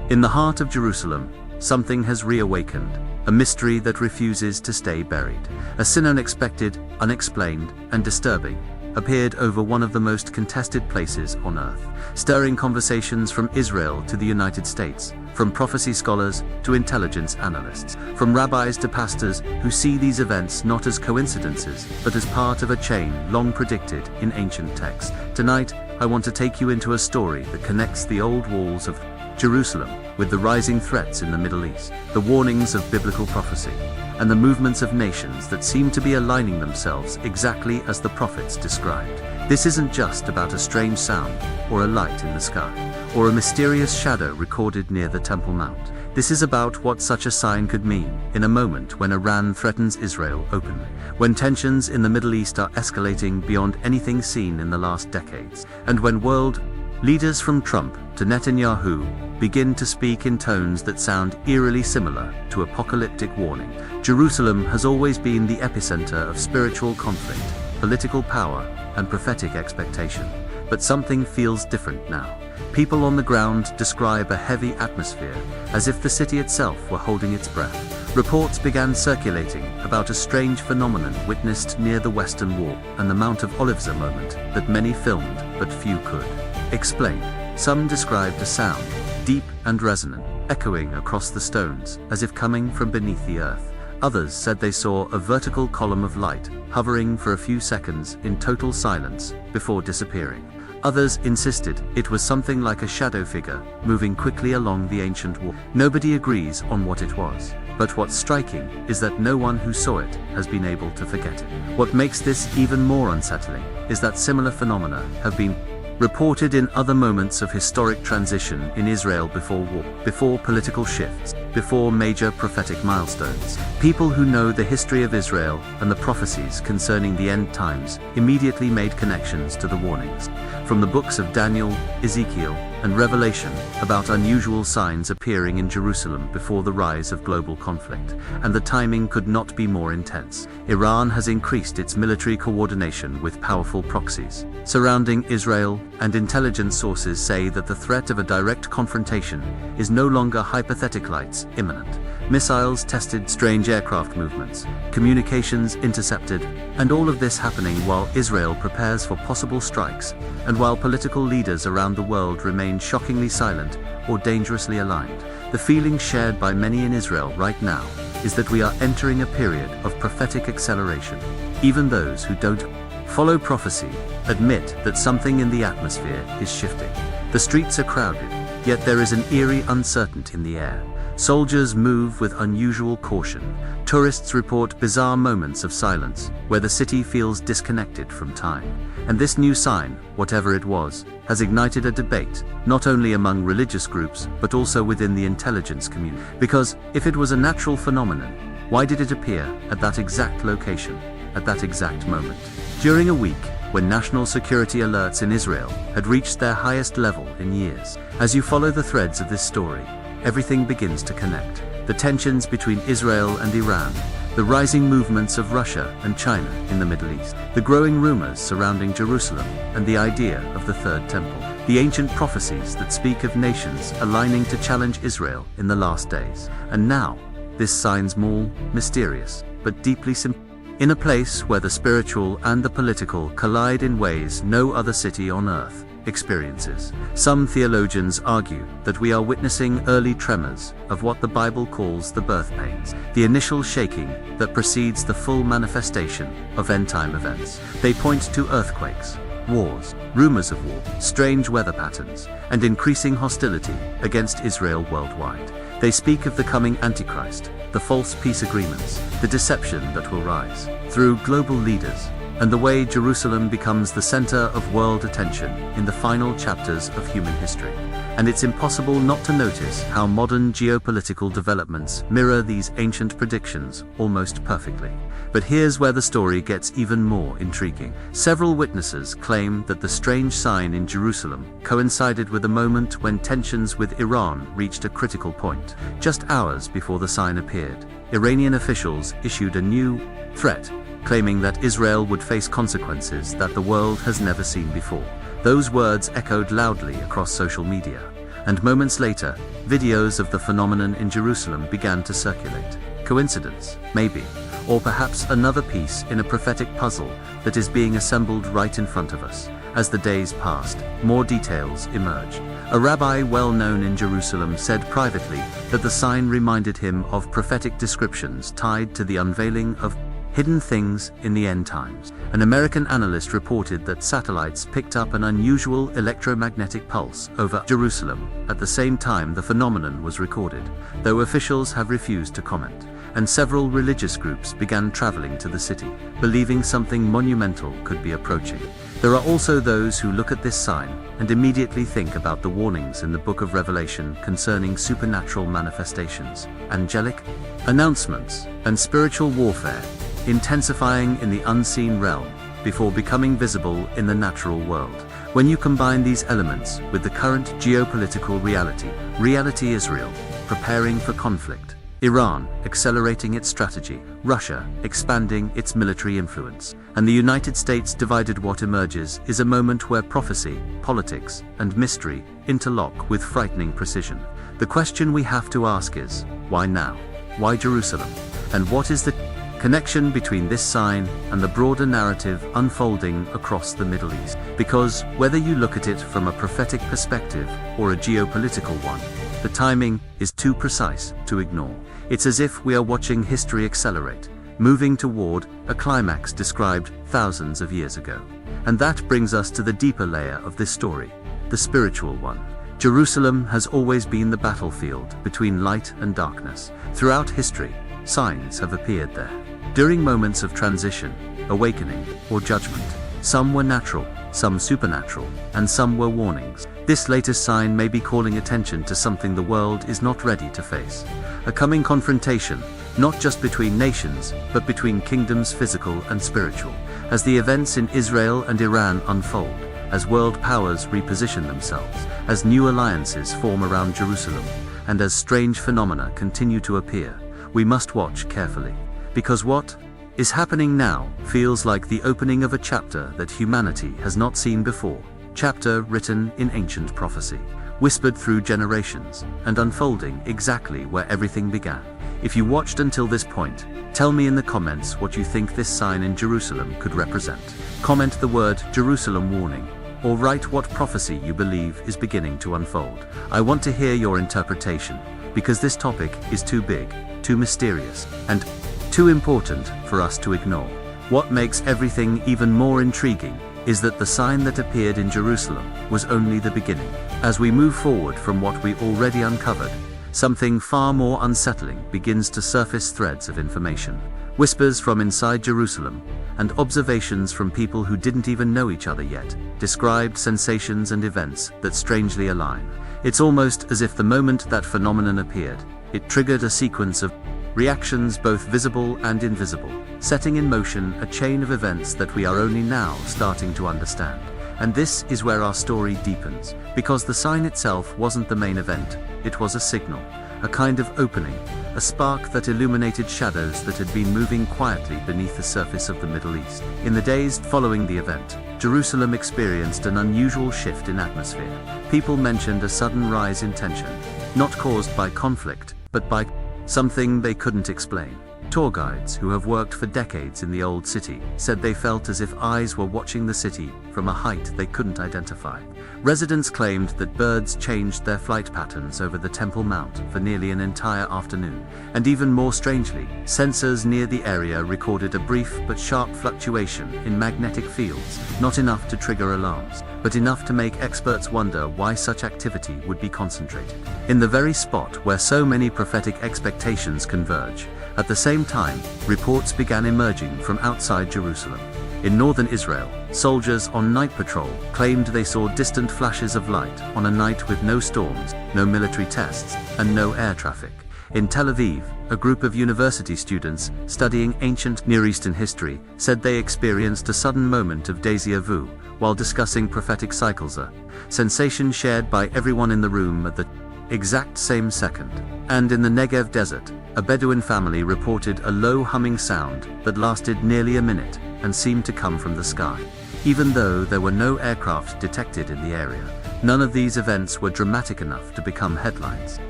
In the heart of Jerusalem, something has reawakened, a mystery that refuses to stay buried. A sin unexpected, unexplained, and disturbing appeared over one of the most contested places on earth, stirring conversations from Israel to the United States, from prophecy scholars to intelligence analysts, from rabbis to pastors who see these events not as coincidences, but as part of a chain long predicted in ancient texts. Tonight, I want to take you into a story that connects the old walls of Jerusalem with the rising threats in the Middle East, the warnings of biblical prophecy, and the movements of nations that seem to be aligning themselves exactly as the prophets described. This isn't just about a strange sound, or a light in the sky, or a mysterious shadow recorded near the Temple Mount. This is about what such a sign could mean in a moment when Iran threatens Israel openly, when tensions in the Middle East are escalating beyond anything seen in the last decades, and when world leaders from Trump to Netanyahu begin to speak in tones that sound eerily similar to apocalyptic warning. Jerusalem has always been the epicenter of spiritual conflict, political power, and prophetic expectation. But something feels different now. People on the ground describe a heavy atmosphere, as if the city itself were holding its breath. Reports began circulating about a strange phenomenon witnessed near the Western Wall and the Mount of Olives, a moment that many filmed but few could explain. Some described a sound, deep and resonant, echoing across the stones, as if coming from beneath the earth. Others said they saw a vertical column of light, hovering for a few seconds in total silence, before disappearing. Others insisted it was something like a shadow figure, moving quickly along the ancient wall. Nobody agrees on what it was, but what's striking is that no one who saw it has been able to forget it. What makes this even more unsettling is that similar phenomena have been reported in other moments of historic transition in Israel before war, before political shifts, before major prophetic milestones. People who know the history of Israel and the prophecies concerning the end times immediately made connections to the warnings from the books of Daniel, Ezekiel, and Revelation about unusual signs appearing in Jerusalem before the rise of global conflict, and the timing could not be more intense. Iran has increased its military coordination with powerful proxies surrounding Israel, and intelligence sources say that the threat of a direct confrontation is no longer hypothetical, it's imminent. Missiles tested, strange aircraft movements, communications intercepted, and all of this happening while Israel prepares for possible strikes, and while political leaders around the world remain shockingly silent or dangerously aligned. The feeling shared by many in Israel right now is that we are entering a period of prophetic acceleration. Even those who don't follow prophecy admit that something in the atmosphere is shifting. The streets are crowded, yet there is an eerie uncertainty in the air. Soldiers move with unusual caution. Tourists report bizarre moments of silence, where the city feels disconnected from time. And this new sign, whatever it was, has ignited a debate, not only among religious groups, but also within the intelligence community. Because if it was a natural phenomenon, why did it appear at that exact location, at that exact moment? During a week when national security alerts in Israel had reached their highest level in years. As you follow the threads of this story, everything begins to connect. The tensions between Israel and Iran, the rising movements of Russia and China in the Middle East, the growing rumors surrounding Jerusalem and the idea of the Third Temple, the ancient prophecies that speak of nations aligning to challenge Israel in the last days. And now, this signs more mysterious, but deeply symbolic. In a place where the spiritual and the political collide in ways no other city on earth experiences. Some theologians argue that we are witnessing early tremors of what the Bible calls the birth pains, the initial shaking that precedes the full manifestation of end-time events. They point to earthquakes, wars, rumors of war, strange weather patterns, and increasing hostility against Israel worldwide. They speak of the coming Antichrist, the false peace agreements, the deception that will rise through global leaders, and the way Jerusalem becomes the center of world attention in the final chapters of human history. And it's impossible not to notice how modern geopolitical developments mirror these ancient predictions almost perfectly. But here's where the story gets even more intriguing. Several witnesses claim that the strange sign in Jerusalem coincided with a moment when tensions with Iran reached a critical point. Just hours before the sign appeared, Iranian officials issued a new threat, claiming that Israel would face consequences that the world has never seen before. Those words echoed loudly across social media. and moments later, videos of the phenomenon in Jerusalem began to circulate. Coincidence? Maybe. Or perhaps another piece in a prophetic puzzle that is being assembled right in front of us. As the days passed, more details emerged. A rabbi well known in Jerusalem said privately that the sign reminded him of prophetic descriptions tied to the unveiling of hidden things in the end times. An American analyst reported that satellites picked up an unusual electromagnetic pulse over Jerusalem at the same time the phenomenon was recorded, though officials have refused to comment. And several religious groups began traveling to the city, believing something monumental could be approaching. There are also those who look at this sign and immediately think about the warnings in the book of Revelation concerning supernatural manifestations, angelic announcements, and spiritual warfare, intensifying in the unseen realm before becoming visible in the natural world. When you combine these elements with the current geopolitical reality Israel preparing for conflict, Iran accelerating its strategy, Russia expanding its military influence, and the United States divided, what emerges is a moment where prophecy, politics, and mystery interlock with frightening precision. The question we have to ask is, why now? Why Jerusalem? And what is the connection between this sign and the broader narrative unfolding across the Middle East? Because whether you look at it from a prophetic perspective or a geopolitical one, the timing is too precise to ignore. It's as if we are watching history accelerate, moving toward a climax described thousands of years ago. And that brings us to the deeper layer of this story, the spiritual one. Jerusalem has always been the battlefield between light and darkness. Throughout history, signs have appeared there. During moments of transition, awakening, or judgment, some were natural, some supernatural, and some were warnings. This latest sign may be calling attention to something the world is not ready to face. A coming confrontation, not just between nations, but between kingdoms, physical and spiritual. As the events in Israel and Iran unfold, as world powers reposition themselves, as new alliances form around Jerusalem, and as strange phenomena continue to appear, we must watch carefully. Because what is happening now feels like the opening of a chapter that humanity has not seen before. Chapter written in ancient prophecy, whispered through generations, and unfolding exactly where everything began. If you watched until this point, tell me in the comments what you think this sign in Jerusalem could represent. Comment the word Jerusalem warning, or write what prophecy you believe is beginning to unfold. I want to hear your interpretation, because this topic is too big, too mysterious, and too important for us to ignore. What makes everything even more intriguing is that the sign that appeared in Jerusalem was only the beginning. As we move forward from what we already uncovered, something far more unsettling begins to surface. Threads of information, whispers from inside Jerusalem, and observations from people who didn't even know each other yet, described sensations and events that strangely align. It's almost as if the moment that phenomenon appeared, it triggered a sequence of reactions, both visible and invisible, setting in motion a chain of events that we are only now starting to understand. And this is where our story deepens, because the sign itself wasn't the main event, it was a signal, a kind of opening, a spark that illuminated shadows that had been moving quietly beneath the surface of the Middle East. In the days following the event, Jerusalem experienced an unusual shift in atmosphere. People mentioned a sudden rise in tension, not caused by conflict, but by something they couldn't explain. Tour guides who have worked for decades in the old city said they felt as if eyes were watching the city from a height they couldn't identify. Residents claimed that birds changed their flight patterns over the Temple Mount for nearly an entire afternoon. And even more strangely, sensors near the area recorded a brief but sharp fluctuation in magnetic fields, not enough to trigger alarms, but enough to make experts wonder why such activity would be concentrated in the very spot where so many prophetic expectations converge. At the same time, reports began emerging from outside Jerusalem. In northern Israel, soldiers on night patrol claimed they saw distant flashes of light on a night with no storms, no military tests, and no air traffic. In Tel Aviv, a group of university students studying ancient Near Eastern history said they experienced a sudden moment of déjà vu while discussing prophetic cycles, a sensation shared by everyone in the room at the exact same second. And in the Negev desert, a Bedouin family reported a low humming sound that lasted nearly a minute and seemed to come from the sky. Even though there were no aircraft detected in the area, None of these events were dramatic enough to become headlines.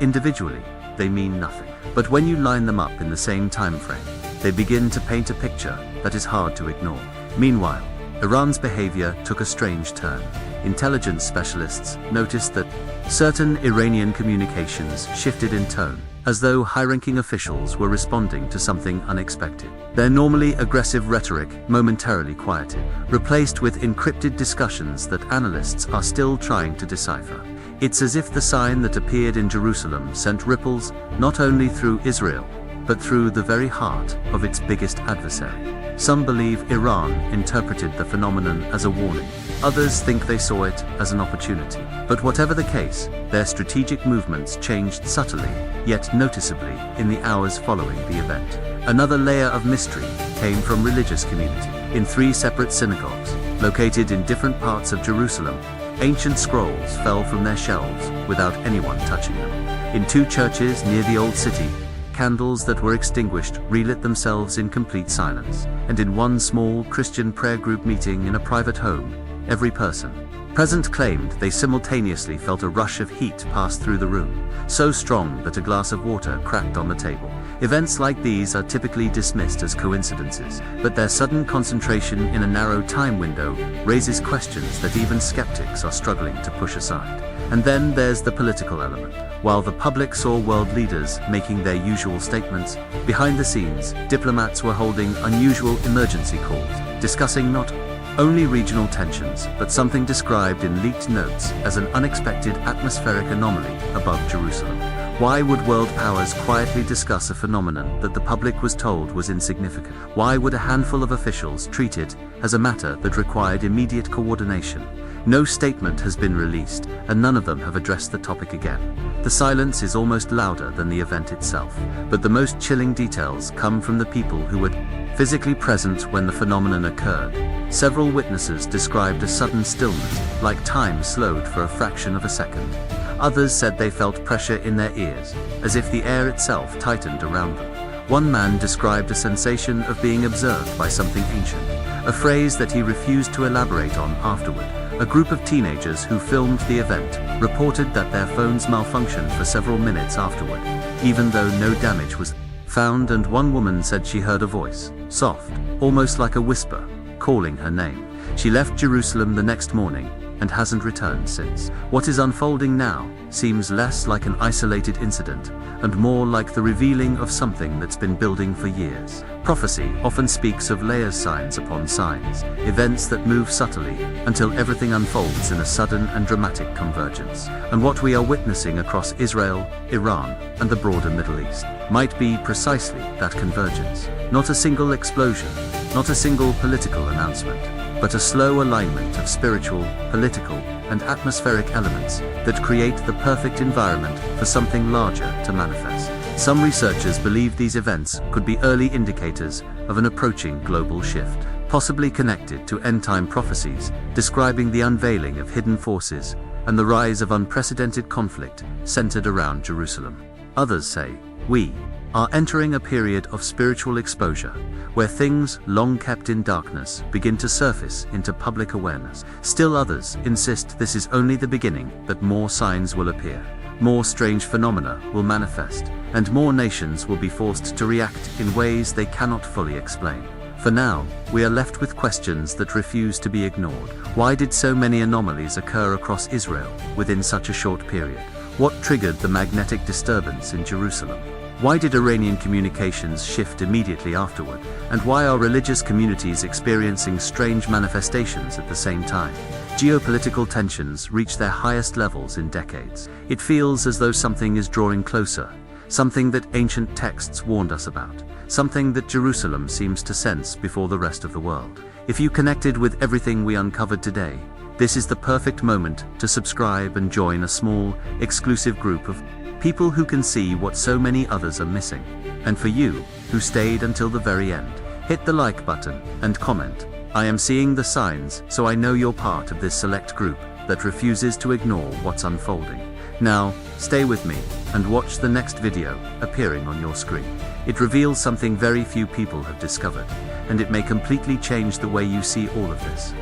Individually, they mean nothing. But when you line them up in the same time frame, they begin to paint a picture that is hard to ignore. Meanwhile, Iran's behavior took a strange turn. Intelligence specialists noticed that certain Iranian communications shifted in tone, as though high-ranking officials were responding to something unexpected. Their normally aggressive rhetoric momentarily quieted, replaced with encrypted discussions that analysts are still trying to decipher. It's as if the sign that appeared in Jerusalem sent ripples not only through Israel, but through the very heart of its biggest adversary. Some believe Iran interpreted the phenomenon as a warning. Others think they saw it as an opportunity. But whatever the case, their strategic movements changed subtly, yet noticeably, in the hours following the event. Another layer of mystery came from religious community. In 3 separate synagogues, located in different parts of Jerusalem, ancient scrolls fell from their shelves without anyone touching them. In 2 churches near the Old City, candles that were extinguished relit themselves in complete silence. And in 1 small Christian prayer group meeting in a private home, every person present claimed they simultaneously felt a rush of heat pass through the room, so strong that a glass of water cracked on the table. Events like these are typically dismissed as coincidences, but their sudden concentration in a narrow time window raises questions that even skeptics are struggling to push aside. And then there's the political element. While the public saw world leaders making their usual statements, behind the scenes, diplomats were holding unusual emergency calls, discussing not only regional tensions, but something described in leaked notes as an unexpected atmospheric anomaly above Jerusalem. Why would world powers quietly discuss a phenomenon that the public was told was insignificant? Why would a handful of officials treat it as a matter that required immediate coordination? No statement has been released, and none of them have addressed the topic again. The silence is almost louder than the event itself, but the most chilling details come from the people who were physically present when the phenomenon occurred. Several witnesses described a sudden stillness, like time slowed for a fraction of a second. Others said they felt pressure in their ears, as if the air itself tightened around them. One man described a sensation of being observed by something ancient, a phrase that he refused to elaborate on afterward. A group of teenagers who filmed the event reported that their phones malfunctioned for several minutes afterward, even though no damage was found, and one woman said she heard a voice, soft, almost like a whisper, calling her name. She left Jerusalem the next morning and hasn't returned since. What is unfolding now seems less like an isolated incident and more like the revealing of something that's been building for years. Prophecy often speaks of layers, signs upon signs, events that move subtly until everything unfolds in a sudden and dramatic convergence. And what we are witnessing across Israel, Iran, and the broader Middle East might be precisely that convergence. Not a single explosion, not a single political announcement, but a slow alignment of spiritual, political, and atmospheric elements that create the perfect environment for something larger to manifest. Some researchers believe these events could be early indicators of an approaching global shift, possibly connected to end-time prophecies describing the unveiling of hidden forces and the rise of unprecedented conflict centered around Jerusalem. Others say, we are entering a period of spiritual exposure, where things long kept in darkness begin to surface into public awareness. Still others insist this is only the beginning, that more signs will appear, more strange phenomena will manifest, and more nations will be forced to react in ways they cannot fully explain. For now, we are left with questions that refuse to be ignored. Why did so many anomalies occur across Israel within such a short period? What triggered the magnetic disturbance in Jerusalem? Why did Iranian communications shift immediately afterward? And why are religious communities experiencing strange manifestations at the same time? Geopolitical tensions reach their highest levels in decades. It feels as though something is drawing closer, something that ancient texts warned us about, something that Jerusalem seems to sense before the rest of the world. If you connected with everything we uncovered today, this is the perfect moment to subscribe and join a small, exclusive group of people who can see what so many others are missing. And for you, who stayed until the very end, hit the like button and comment, I am seeing the signs, so I know you're part of this select group that refuses to ignore what's unfolding. Now, stay with me and watch the next video appearing on your screen. It reveals something very few people have discovered, and it may completely change the way you see all of this.